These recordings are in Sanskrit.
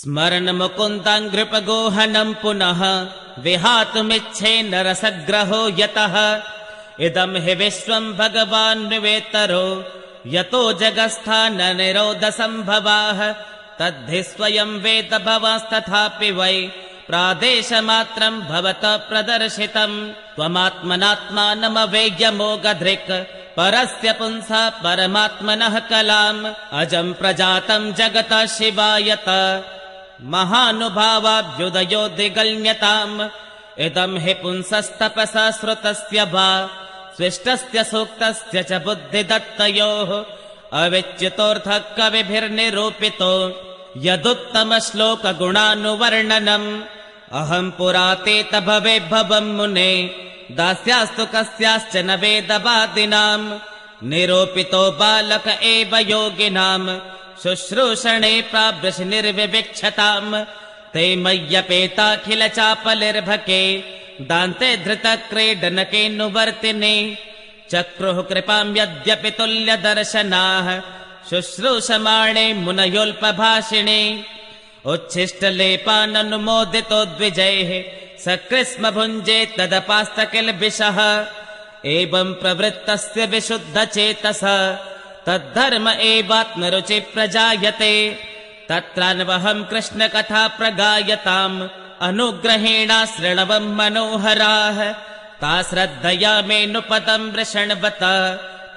स्मरन् मुकुन्दं नृपगोहनं पुनः विहातुमिच्छे नरसग्रहो यतः इदं हि विश्वं भगवान् निवेतरो यतो जगत्स्थान निरोध संभवाः तद्धि स्वयं वेद भवांस्तथापि वै प्रादेशमात्रं भवतः प्रदर्शितं त्वमात्मनात्मानमवेज्य मोगधृक् परस्य पुंसा परमात्मनः कलाम् अजं प्रजातं जगतः शिवायत महानुभावाभ्युदयो दिगल्यताम् इदं हि पुंसस्तपसा श्रुतस्य वा स्विष्टस्य सूक्तस्य च बुद्धिदत्तयोः अविच्युतोऽर्थः कविभिर्निरूपितो यदुत्तमश्लोकगुणानुवर्णनम् अहं पुरातेत भवे भवं मुने दास्यास्तु कस्याश्चन वेदवादिनाम् निरूपितो बालक एव योगिनाम् शुश्रूषणे प्रावृश निर्विविक्षताम् ते मय्यपेताखिल चापलिर्भके दान्ते धृतक्रीडनकेऽनुवर्तिने चक्रुः कृपां यद्यपि तुल्यदर्शनाः शुश्रूषमाणे मुनयोऽल्पभाषिणे उच्छिष्टलेपाननुमोदितो द्विजैः सकृत्स्म भुञ्जे तदपास्तकिल्बिषः एवं प्रवृत्तस्य विशुद्धचेतसः तद्धर्म एवात्मरुचि प्रजायते तत्रान्वहं कृष्णकथा प्रगायताम् अनुग्रहेण शृण्वं मनोहराः ता श्रद्धया मेऽनुपदं वृषण्वत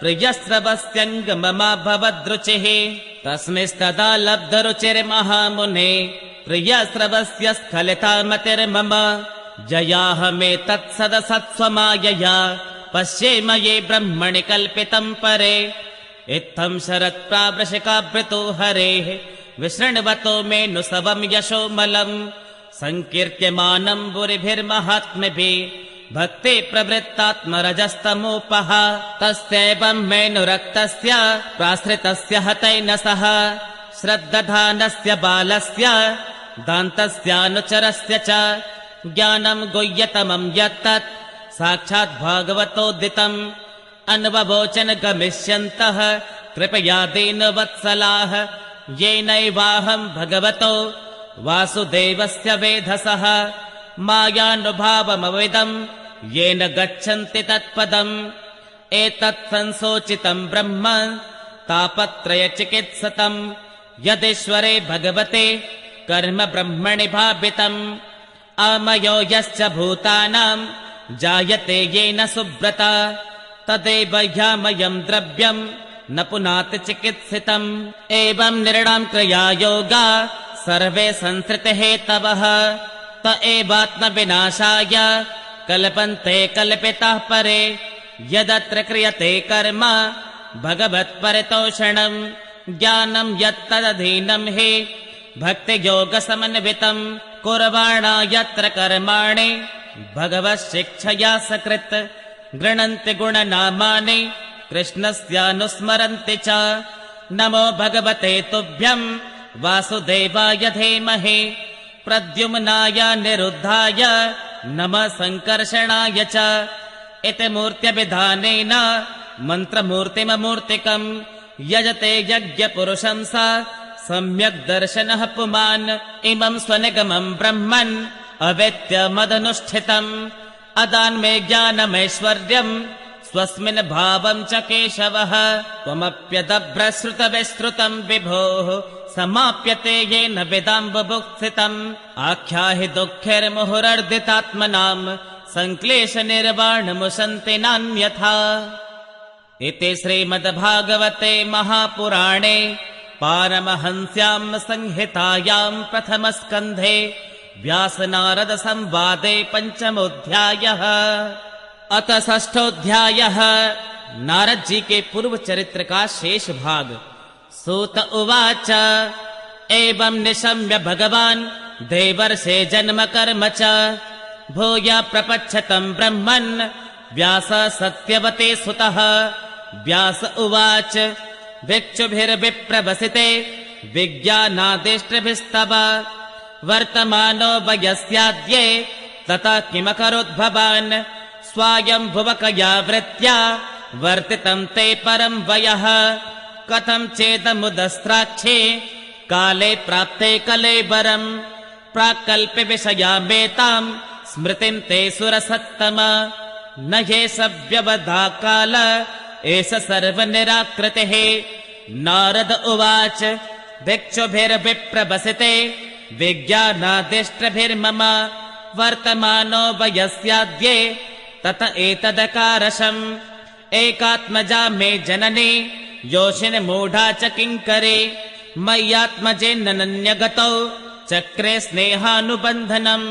प्रियस्रवस्यङ्गममाभवद्रुचिः तस्मिंस्तदा लब्धरुचिर्महामुने प्रियस्रवस्य स्खलितामतिर्मम जयाहमेतत्सदसत्स्वमायया पश्येम ये ब्रह्मणि कल्पितं परे इत्थं शरत्प्रावृषिकावृतो हरेः विशृण्वतो मेऽनुसवं यशोमलम् संकीर्त्यमानं बुरिभिर्महात्मभिः भक्ति प्रवृत्तात्मरजस्तमोपः तस्यैवं मेऽनुरक्तस्य प्राश्रितस्य हतेन सह श्रद्दधानस्य बालस्य दान्तस्यानुचरस्य च ज्ञानं गुह्यतमं यत्तत् साक्षात् भागवतोदितम् अन्ववोचन गमिष्यन्तः कृपया दीनवत्सलाः येनैवाहं भगवतो वासुदेवस्य वेधसः मायानुभावमविदम् येन गच्छन्ति तत्पदम् एतत् संसोचितं ब्रह्म तापत्रयचिकित्सतम् यदीश्वरे भगवते कर्म ब्रह्मणि भावितम् आमयो यश्च भूतानां जायते येन सुब्रता तदेव ह्यामयं द्रव्यं न पुनाति चिकित्सितम् एवं निर्णां क्रिया योगा सर्वे संसृतिहेतवः त एवात्मविनाशाय कल्पन्ते कल्पिताः परे यदत्र क्रियते कर्म भगवत्परितोषणम् ज्ञानं यत्तदधीनं हि भक्तियोगसमन्वितं कुर्वाणा यत्र कर्माणि भगवत्शिक्षया सकृत् गृह्णन्ति गुणनामानि कृष्णस्यानुस्मरन्ति च नमो भगवते तुभ्यं वासुदेवाय धीमहि प्रद्युम्नाय निरुद्धाय नमः संकर्षणाय च इति मूर्त्यभिधानेन मन्त्रमूर्तिममूर्तिकम् यजते यज्ञपुरुषं स सम्यक् दर्शनः पुमान् इमं स्वनिगमं ब्रह्मन् अवेत्य मदनुष्ठितम् अदान्मे ज्ञानमैश्वर्यम् स्वस्मिन् भावं च केशवः त्वमप्यदभ्रश्रुतविश्रुतं विभोः समाप्यते येन वेदाम्बुभुक्स्थितम् आख्याहि दुःखैर्मुहुरर्दितात्मनाम् संक्लेशनिर्वाणमुशन्ति नान्यथा इति श्रीमद्भागवते महापुराणे पारमहंस्यां संहितायां प्रथमस्कन्धे व्यासनारद संवादे पंचमोऽध्यायः। अत षष्ठोऽध्यायः नारद जी के पूर्व चरित्र का शेष भाग। सूत उवाच एवं निशम्य भगवान् देवर्षे जन्म कर्म च भूया प्रपच्छतं ब्रह्मन् व्यास सत्यवते सुतः। व्यास उवाच भिक्षुभिर्विप्रवसिते विज्ञानादिष्टभिस्तव वर्तमानो वयस्याद्ये तथा किमकरोत् भवान् स्वायम्भुवकया वृत्त्या वर्तितं ते परं वयः कथं चेदमुदस्त्राक्षे काले प्राप्ते कलेबरम् प्राक्कल्प्य विषयामेताम् स्मृतिम् ते सुरसत्तम न ह्ये सव्यवधा काल एष सर्वनिराकृतिः नारद उवाच भिक्षुभिर्विप्रवसिते विज्ञानादिष्ट्रभिर्मम वर्तमानो वयस्याद्ये तत एतदकारशम् एकात्मजा मे जननी योषिनि मूढा च किङ्करे मय्यात्मजेनन्यगतौ चक्रे स्नेहानुबन्धनम्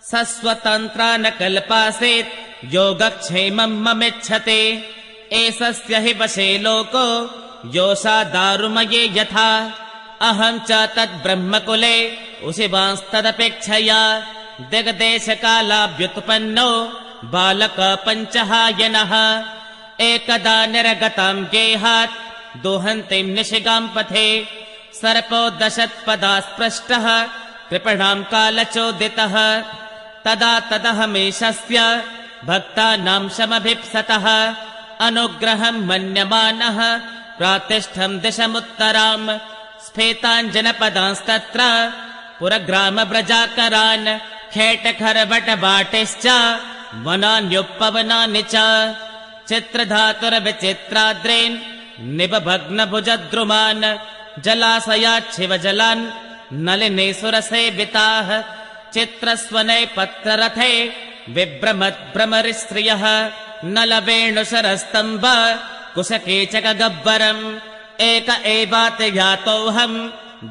सस्वतन्त्रा न कल्पासेत् योगक्षेमम् ममिच्छते एषस्य हि वशे लोको योषा दारुमये यथा अहम् च तद्ब्रह्मकुले उशिवांस्तदपेक्षया दिग्देशकालाभ्युत्पन्नो बालक पञ्चहायनः एकदा निर्गताम् गेहात् दोहन्तीम् निशिगाम् पथे सर्पो दशत्पदा स्पृष्टः कृपणाम् कालचोदितः तदा तदहमेषस्य भक्तानाम् शमभिप्सतः अनुग्रहम् मन्यमानः प्रातिष्ठम् दिशमुत्तराम् स्फेताञ्जनपदांस्तत्र पुरग्रामव्रजाकरान् खेटखरवटवाटिश्च वनान्युपवनानि च चित्रधातुरविचित्राद्रेन् निबभग्नभुजद्रुमान् जलाशयाच्छिवजलान् नलिने सुरसेविताः चित्रस्वने पत्ररथे विभ्रमद्भ्रमरिस्त्रियः नलवेणुशरस्तम्भ कुशकीचकगब्बरम् एक एवाति यातोऽहम्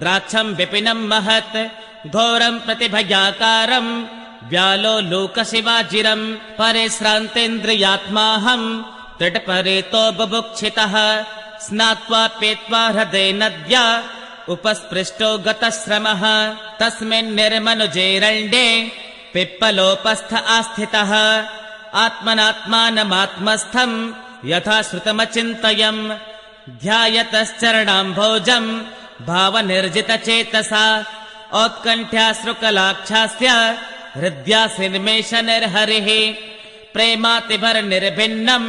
द्राक्षम् विपिनम् महत् घोरम् प्रतिभयाकारम् व्यालोलूकशिवाजिरम् परिश्रान्तेन्द्रियात्माहम् त्रिटपरेतो बुभुक्षितः स्नात्वा पीत्वा हृदे नद्या उपस्पृष्टो गतश्रमः तस्मिन् निर्मनुजेरण्ये पिप्पलोपस्थ आस्थितः आत्मनात्मानमात्मस्थम् यथा श्रुतमचिन्तयम् ध्यायतश्चरणाम्भोजम् भावनिर्जितचेतसा औत्कण्ठ्याश्रुकलाक्षास्य हृद्यासिन्मेषनिर्हरिः प्रेमातिभरनिर्भिन्नम्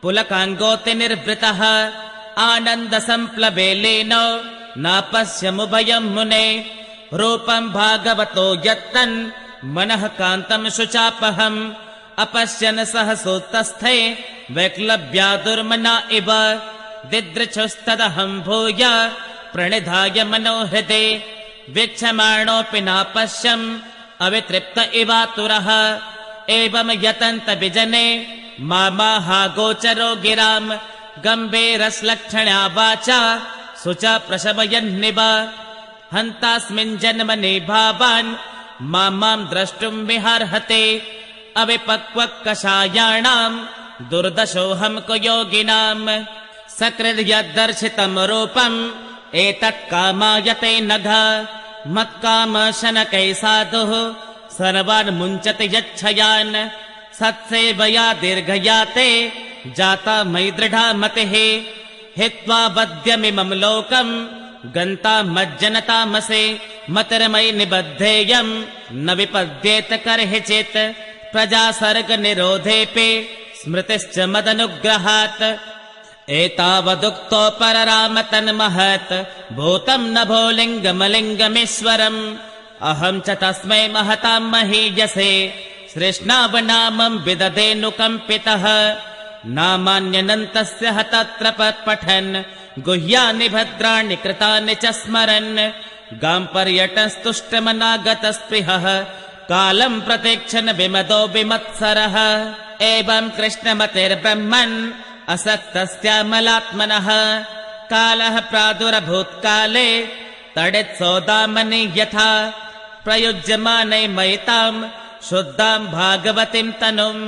पुलकाङ्गोतिनिर्वृतः आनन्दसम्प्लवेलेन नापश्यमुभयम् मुने रूपम् भागवतो यत्तन् मनः कान्तम् शुचापहम् अपश्यन् सहसोत्तस्थे वैक्लव्यादुर्मना इव दिदृक्षुस्तदहम् भूय प्रणिधाय मनोहृदे वीक्षमाणोऽपि नापश्यम् अवितृप्त इवातुरः एवम् यतन्त विजने मामाहागोचरो गिराम् गम्भीरश्लक्षण्या वाचा शुचा प्रशमयन्निव हन्तास्मिन् जन्मनि भावान् माम् द्रष्टुम् विहार्हते अविपक्वकषायाणाम् दुर्दशोऽहम् कुयोगिनाम् सकृद्यद्दर्शितम् रूपम् एतत् कामायते नघ मत्कामशनकै साधुः सर्वान् मुञ्चति यच्छयान् सत्सेवया दीर्घयाते जाता मयि दृढा मतिः हित्वा वद्यमिमम् लोकम् गन्ता मज्जनतामसे मतिर्मयि निबद्धेयम् न विपद्येत कर्हिचित् प्रजासर्गनिरोधेऽपि स्मृतिश्च मदनुग्रहात् एतावदुक्तो परराम तन्महत् भूतम् नभो लिङ्गमलिङ्गमीश्वरम् अहम् च तस्मै महताम् महीयसे सृष्णावनामम् विदधेऽनुकम्पितः नामान्यनन्तस्य हतत्र पठन् गुह्यानि भद्राणि कृतानि च स्मरन् गाम् पर्यटस्तुष्टमनागतस्पृहः कालम् प्रतीक्षन् विमदो विमत्सरः एवम् कृष्णमतिर्ब्रह्मन् असक्तस्यामलात्मनः कालः प्रादुरभूत्काले तडित्सोदामनि यथा प्रयुज्यमाने मयिताम् शुद्धाम् भागवतीम् तनुम्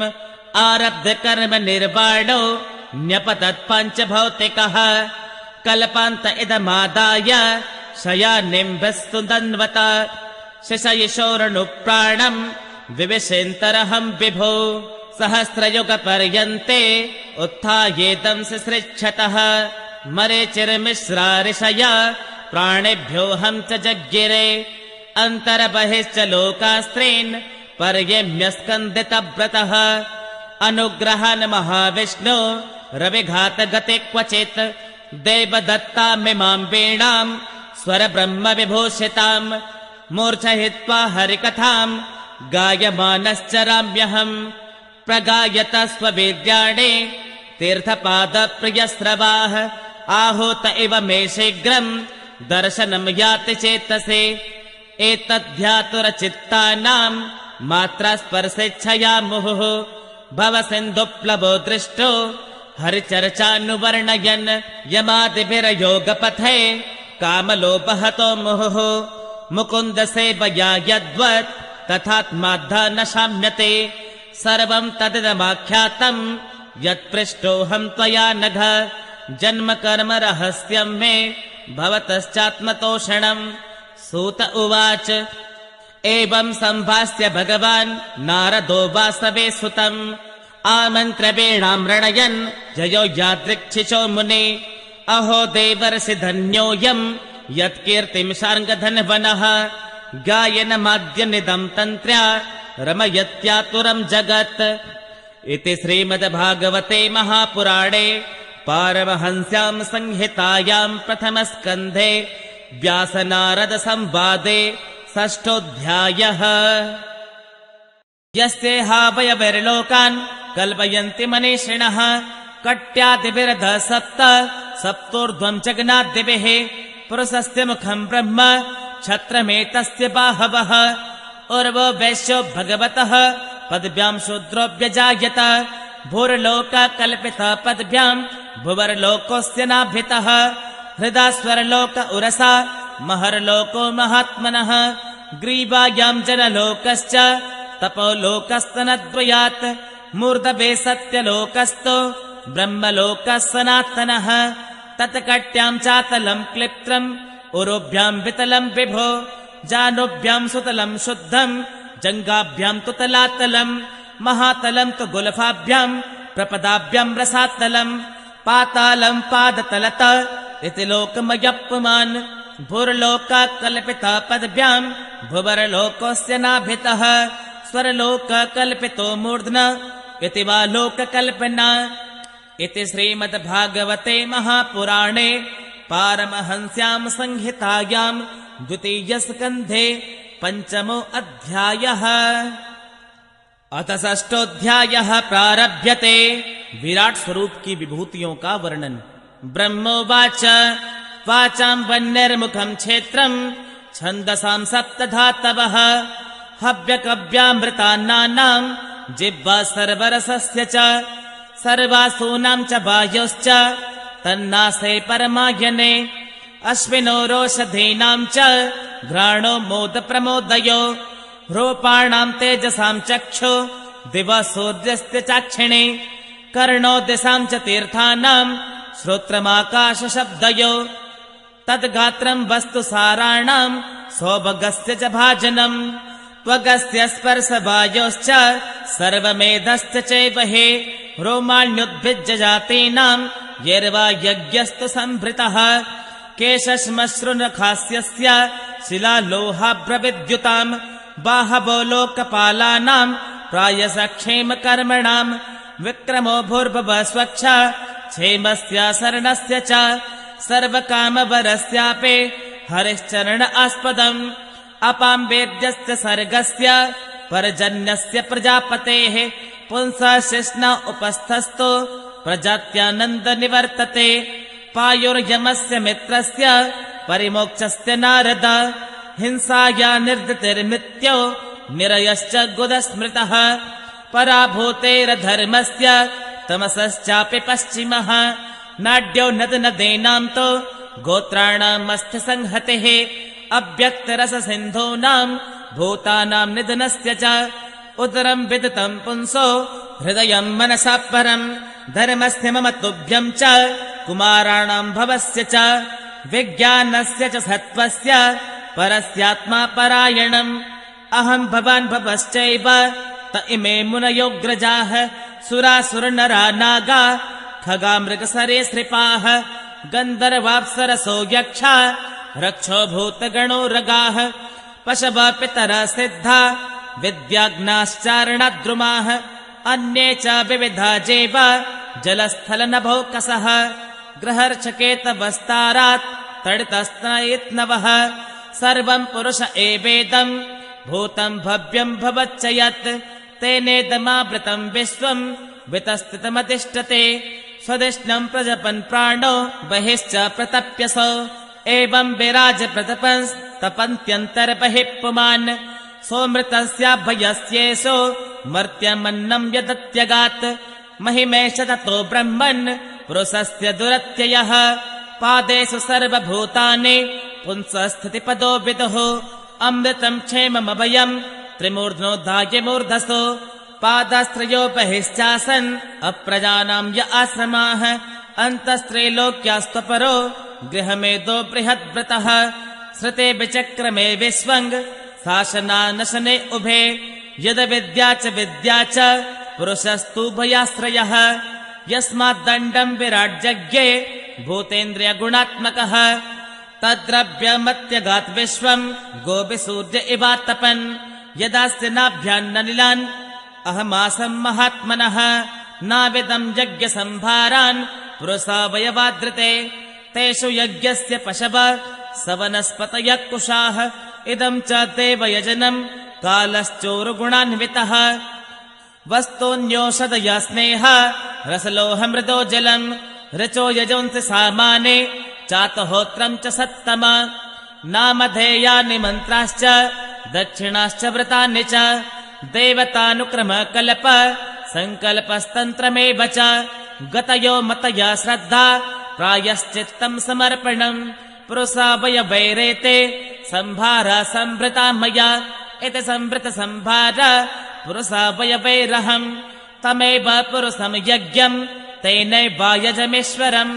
आरब्धकर्म निर्वाणो न्यपतत्पञ्चभौतिकः कल्पान्त इदमादाय शयानिम्भस्तु दन्वत शिशयिशोरनुप्राणम् विविशेन्तरहम् विभो सहस्रयुगपर्यन्ते उत्थायेदम् सृच्छतः मरीचिर्मिश्रा ऋषया प्राणिभ्योऽहम् च जज्ञिरे अन्तर्बहिश्च लोकास्त्रीन् पर्यम्यस्कन्दितव्रतः अनुग्रहान् महाविष्णो रविघातगते क्वचित् देवदत्तामिमाम् वीणाम् स्वरब्रह्म विभूषिताम् मूर्छयित्वा हरिकथाम् गायमानश्चराम्यहम् प्रगायत स्ववेद्याणे तीर्थपादप्रियस्रवाः आहूत इव मे शीघ्रम् दर्शनम् याति चेतसे एतद्ध्यातुरचित्तानाम् मात्रास्पर्शेच्छया मुहुः भवसिन्धुप्लवो दृष्टो हरिचर्चानुवर्णयन् यमादिभिर्योगपथे कामलोपहतो मुहुः मुकुन्दसेवया यद्वत् तथात्माद्धा न शाम्यते सर्वम् तदिदमाख्यातम् यत्पृष्टोऽहम् त्वया नघ जन्म कर्म रहस्यम् मे भवतश्चात्मतोषणम् सूत उवाच एवम् सम्भाष्य भगवान् नारदो वासवे सुतम् आमन्त्र्य वीणाम् रणयन् जयो यादृक्षिशो मुने अहो देवर्षि धन्योऽयम् यत्कीर्तिम् शार्ङ्गधन्वनः गायनमाद्यनिदम् तन्त्र्या रमयत्यातुरम् जगत् इति श्रीमद्भागवते महापुराणे पारमहंस्याम् संहितायाम् प्रथमस्कन्धे व्यासनारदसंवादे षष्ठोऽध्यायः। यस्येहावयवैर्लोकान् कल्पयन्ति मनीषिणः कट्यादिभिरध सप्तोर्ध्वम् जगनाद्दिभिः पुरुषस्य मुखम् ब्रह्म क्षत्रमेतस्य बाहवः उर्वो वैश्यो भगवतः पद्भ्याम् शूद्रो व्यजायत भूर्लोक कल्पित पद्भ्याम् भुवर्लोकोऽस्य नाभितः हृदा स्वरलोक उरसा महर्लोको महात्मनः ग्रीवायाम् जनलोकश्च तपोलोकस्तनद्वयात् मूर्धवे सत्यलोकस्तो ब्रह्मलोकः सनातनः तत्कट्याम् चातलम् क्लिप्तम् उरुभ्याम् वितलम् विभो जानुभ्याम् सुतलम् शुद्धम् जङ्गाभ्याम् तु तलातलम् महातलम् तु गुल्फाभ्याम् प्रपदाभ्याम् रसातलम् पातालम् पादतलत इति लोकमयपुमान् भूर्लोक कल्पित पद्भ्याम् भुवर्लोकोऽस्य नाभितः स्वरलोक कल्पितो मूर्ध्न इति वा लोककल्पना इति श्रीमद्भागवते महापुराणे पारमहंस्याम् संहितायाम् द्वितीयस्कन्धे पञ्चमो अध्यायः। अथ षष्ठोऽध्यायः प्रारभ्यते। विराट स्वरूप की विभूतियों का वर्णन। ब्रह्मोवाच वाचाम् वह्निर्मुखम् क्षेत्रम् छन्दसाम् सप्तधातवः हव्यकव्यामृतान्नानाम् जिह्वा सर्वरसस्य च सर्वासूनाम् च वायोश्च तन्नासे परमायने अश्विनो रोषधीनाम् च घ्राणो मोद प्रमोदयो रूपाणाम् तेजसाम् चक्षु दिवः सूर्यस्य चाक्षिणे कर्णो दिशाम् च तीर्थानाम् श्रोत्रमाकाश शब्दयो तद्गात्रम् वस्तु साराणाम् सौभगस्य च भाजनम् त्वगस्य स्पर्शवायोश्च सर्वमेधश्च चैवहे रोमाण्युद्भिज्य जातीनाम् येर्वा यज्ञस्तु सम्भृतः केशश्मश्रुनखास्यस्य शिलालोहाभ्रविद्युताम् बाहवो लोकपालानाम् प्रायसक्षेमकर्मणाम् विक्रमो भूर्भुवः स्वच्छ क्षेमस्य शरणस्य च सर्वकामवरस्यापि हरिश्चरण आस्पदम् अपाम् वेद्यस्य सर्गस्य पर्जन्यस्य प्रजापतेः पुंसः शिश्न उपस्थस्तु प्रजात्यानन्द निवर्तते पायुर्यमस्य मित्रस्य परिमोक्षस्य नारद हिंसाया निर्धतिर्मृत्यो निरयश्च गुदस्मृतः पराभूतेरधर्मस्य तमसश्चापि पश्चिमः नाड्यो नदीनाम् तो गोत्राणामस्ति संहतिः अव्यक्तरससिन्धूनाम् भूतानाम् निधनस्य च उदरम् विदितम् पुंसो हृदयम् मनसा परम् धर्मस्य मम तुभ्यम् च कुमाराणाम् भवस्य च विज्ञानस्य च सत्त्वस्य परस्यात्मा परायणम् अहम् भवान् भवश्चैव त इमे मुनयोऽग्रजाः सुरासुरनरा नागा खगा मृगसरीसृपाः गन्धर्वाप्सरसो यक्षा रक्षो भूतगणो रगाः पशवः पितरः सिद्धा विद्याज्ञाश्चारणद्रुमाः अन्ये च विविधा जेव जलस्थलनभोकसः ग्रहर्षकेतवस्तारात् तडितस्तनयित्नवः सर्वम् पुरुष एवेदम् भूतम् भव्यम् भवच्च यत् तेनेदमावृतम् विश्वम् वितस्थितमतिष्ठते स्वदिष्णम् प्रजपन् प्राणो बहिश्च प्रतप्यसो एवम् विराज प्रतपंस्तपन्त्यन्तर्बहिः पुमान् सोऽमृतस्याभयस्येषो मर्त्यमन्नम् यदत्यगात् महिमेश ततो ब्रह्मन् पुरुषस्य दुरत्ययः पादेषु सर्वभूतानि पुंसस्थितिपदो विदुः अमृतम् क्षेममभयम् त्रिमूर्ध्नोद्धायमूर्धसो पादस्त्रयो बहिश्चासन् अप्रजानाम् य आश्रमाः अन्तस्त्रैलोक्यास्त्वपरो गृहमेदो बृहद्व्रतः श्रुते विचक्रमे विश्वङ् शासनानशने उभे यद विद्या च विद्या च पुरुषस्तुभयाश्रयः यस्माद्दण्डम् विराट्जज्ञे भूतेन्द्रियगुणात्मकः तद्द्रव्यमत्यगात् विश्वम् गोपिसूर्य इवात्तपन् यदास्य नाभ्यान्ननिलान् अहमासम् महात्मनः नाविदम् यज्ञसम्भारान् पुरुषावयवादृते तेषु यज्ञस्य पशव सवनस्पतयः कुशाः इदम् च देवयजनम् कालश्चोरुगुणान्वितः वस्तून्योषधया स्नेह रसलोह मृदो जलम् ऋचो यजन्ति सामाने चातहोत्रम् च सत्तम नामधेयानि मन्त्राश्च दक्षिणाश्च व्रतानि च देवतानुक्रम कल्प सङ्कल्पस्तन्त्रमेव च गतयो मतया श्रद्धा प्रायश्चित्तम् समर्पणम् पुरुषावयवैरेते सम्भारा सम्भृता मया इति संवृत सम्भार पुरुषावयवैरहम् तमेव पुरुषम् यज्ञम् तेनैवायजमेश्वरम्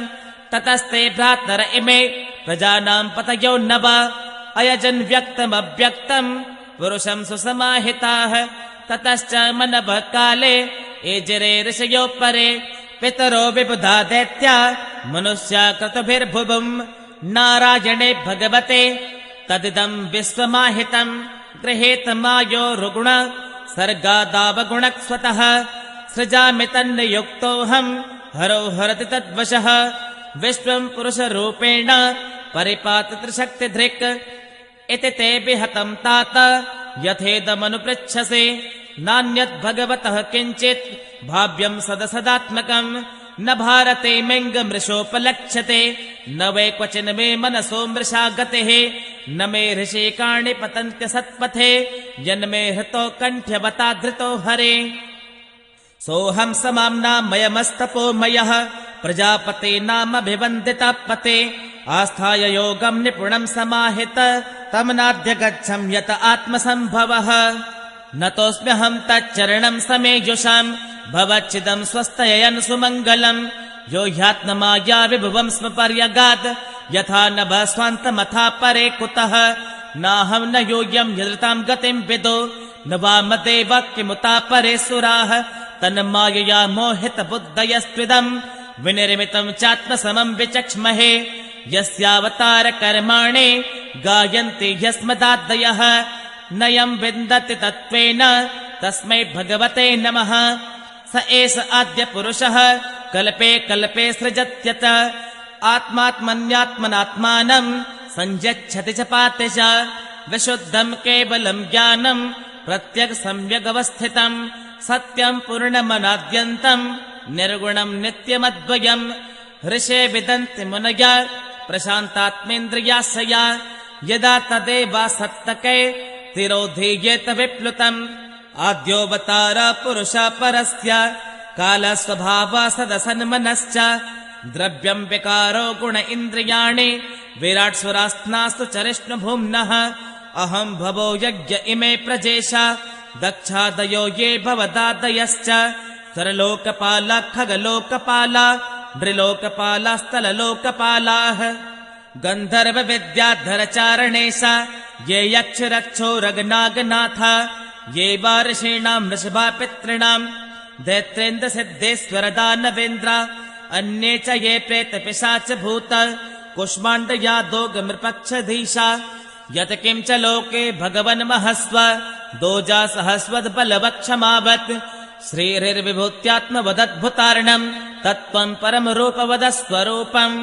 ततस्ते भ्रातर इमे प्रजानाम् पतयो नव अयजन् व्यक्तमव्यक्तम् पुरुषम् सुसमाहिताः ततश्च मनवः काले एजरे ऋषयो परे पितरो विबुधा दैत्या मनुष्या क्रतुभिर्भुवम् नारायणे भगवते तदिदम् विश्वमाहितम् गृहेत मायो रुगुण सर्गादावगुणः स्वतः सृजामि तन्नियुक्तोऽहम् हरो हरति तद्वशः विश्वम् पुरुषरूपेण परिपात त्रिशक्तिधृक् इति ते विहतम् तात यथेदमनुपृच्छसे नान्यत् भगवतः किञ्चित् भाव्यम् सदसदात्मकम् न भारते मेङ्गमृषोपलक्ष्यते न वै क्वचिन् मे मनसो मृषा गतिः न मे ऋषिकाणि पतन्त्य सत्पथे यन्मे हृतो कण्ठ्यवता धृतो हरे सोऽहम् समाम्नामयमस्तपोमयः प्रजापते नामभिवन्दितः पते आस्थाय योगम् निपुणम् समाहित तम् नाध्यगच्छम् यत आत्मसम्भवः नतोऽस्म्यहम् तच्चरणम् समेयुषाम् भवच्चिदम् स्वस्तयन् सुमङ्गलम् यो ह्यात्ममाया विभुवम् स्म पर्यगात् यथा नभः स्वान्तमथा परे कुतः नाहम् न योऽयम् यदृताम् गतिम् विदो न वामदेव किमुता परे सुराः तन्मायया मोहितबुद्धयस्त्विदम् विनिर्मितम् चात्मसमम् विचक्ष्महे यस्यावतार कर्माणि गायन्ति ह्यस्मदादयः नयम् विन्दति तत्त्वेन तस्मै भगवते नमः स एष आद्य पुरुषः कल्पे कल्पे सृजत्यत आत्मात्मन्यात्मनात्मानम् संयच्छति च पाति च विशुद्धम् केवलम् ज्ञानम् प्रत्यक् सम्यगवस्थितम् सत्यम् पूर्णमनाद्यन्तम् निर्गुणम् नित्यमद्वयम् ऋषे विदन्ति मुनय प्रशान्तात्मेन्द्रियाशया यदा तदेवासत्तके तिरोधीयेत विप्लुतम् आद्योऽवतार पुरुषा परस्य कालस्वभावा सदसन्मनश्च द्रव्यम् विकारो गुण इन्द्रियाणि विराट्सुरास्नास्तु चरिष्णुभुम्नः अहम् भवो यज्ञ इमे प्रजेशा दक्षादयो ये भवदादयश्च सरलोकपाला खगलोकपाला नृलोकपालास्तललोकपालाः गन्धर्वविद्याधरचारणेशा ये यक्षरक्षो रगनागनाथा ये वार्षीणाम् वृषभा पितॄणाम् दैत्रेन्द्रसिद्धेश्वरदानवेन्द्र अन्ये च ये प्रेतपिशाच भूत कुष्माण्डयादोगमृपक्षधीशा यत् किम् च लोके भगवन्महस्व दोजासहस्वद्बलवक्षमावत् श्रीर्विभूत्यात्मवदद्भुतार्णम् तत्त्वम् परमरूपवदस्वरूपम्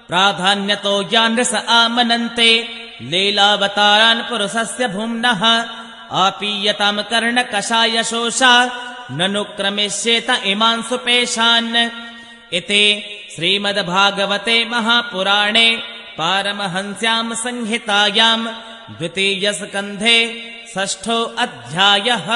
प्राधान्यतो यानृस आमनन्ते लीलावतारान् पुरुषस्य भुम्नः आपीयतां कर्णकषायशोषा ननु क्रमिष्येत इमान् सुपेशान् इति श्रीमद्भागवते महापुराणे पारमहंस्यां संहितायां द्वितीयस्कन्धे 6 अध्यायः।